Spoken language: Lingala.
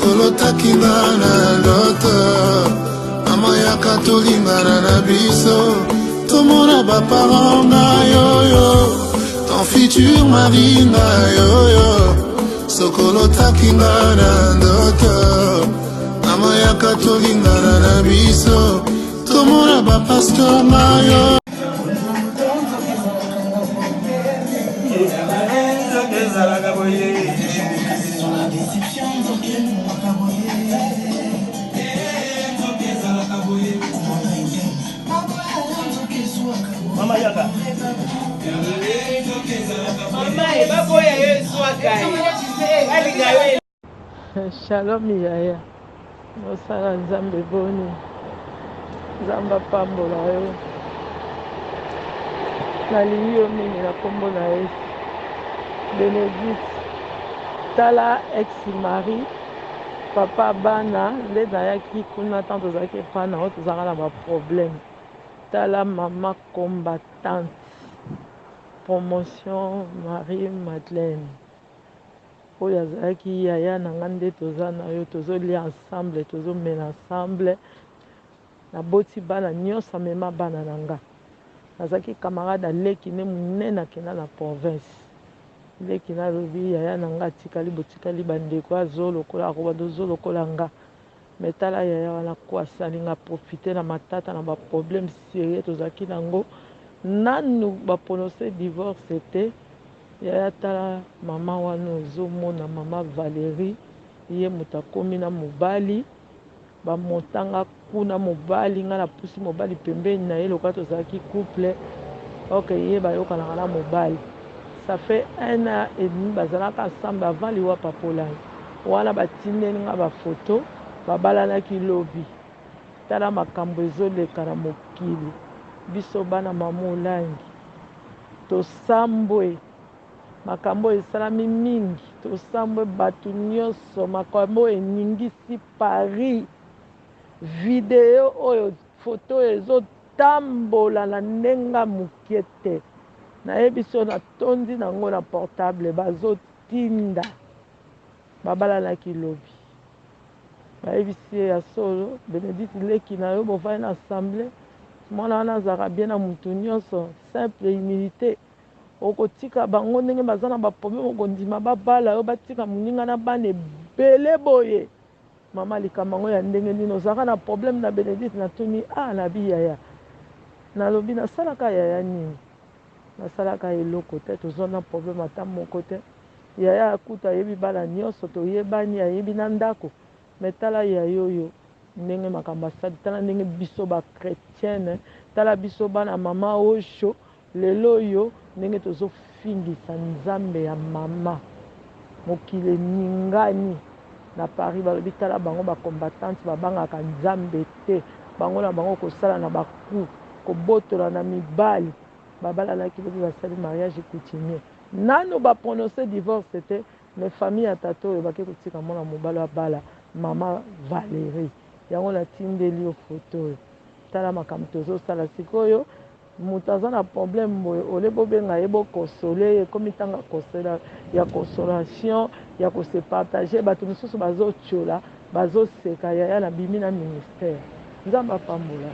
sokolo takinga na ndoto mama yaka tolingana na biso tomona baparent na yoyo ton futur mari na yoyo sokolo takinga na ndoto mama yaka tolingana na biso tomona bapasteur na yo. Mama yaka. Shalom yaya. Mosala nzambe boni. Nzamba pambola yo. Nalingi yo mingi na kombo na Yesu. Bénédicte. Tala ex-mari. Papa bana. Nde nayaki kuna tant tozalaki fana o tozalaka na ba problème. Tala maman combattante. Promotion Marie-Madeleine. Oyo azalaki yaya na nga nde toza na yo tozolia ensemble tozomela ensemble naboti bana nyonso amema bana na nga nazalaki camarade aleki nde monene akenda na province leki nalobi yaya na nga atikali botikali bandeko azolokola akoba dozolokola nga me tala yaya wana ko asalinga profite na matata na baproblème sérieux tozalaki nango nanu baprononce divorce te yaya tala mama wana ozomona mama Valérie ye moto akomi na mobali bamotanga kuna mobali nga na pusi mobali pembeni na ye lokola tozalaki couple ok ye bayokanaka na mobali ça fait 1 an et demi bazalaka ensemble avant liwa papolani wana batindeli nga bafoto babalanaki lobi tala makambo ezoleka na mokili biso bana mama olangi tosambwe makambo esalami mingi tosambwe bato nyonso makambo eningisi Paris video oyo foto ezotambola na ndenga mokie te nayebi so natondi nango na portable bazotinda babalanaki lobi bayebisi ye ya solo Bénédicte leki na yo bovai na assemblée mwana wana azalaka bien na mutu nyonso simple humilité okotika bango ndenge baza na baproblème okondima babala yo batika moninga na bana ebele boye mama likambo yango ya ndenge nini ozalaka na problème na Bénédicte natuni nabi yaya nalobi nasalaka yaya nini nasalaka eloko te toza na problème ata moko te yaya akuta ayebi bana nyonso toyebani ayebi na ndako me tala yaya oyo ndenge makambo asali tala ndenge biso bachrétienne tala biso bana mama osho lelo oyo ndenge tozofingisa nzambe ya mama mokili eningani na Paris balobi tala bango bacombattante babangaka nzambe te bango na bango kosala na baku kobotola na mibali babalalaki lobi basali mariage coutumier nano baprononce divorce te me famille ya tata oyo bake kotika mwana mobali wa bala mama Valérie yango natindeli yo foto oyo tala makambo tozosala sikoyo moto aza na problème boye ole bobenga ye bokosole ekomi ntango ya consolation ya kose partage bato mosusu bazotiola bazoseka yaya na bimi na ministère nzambe apambola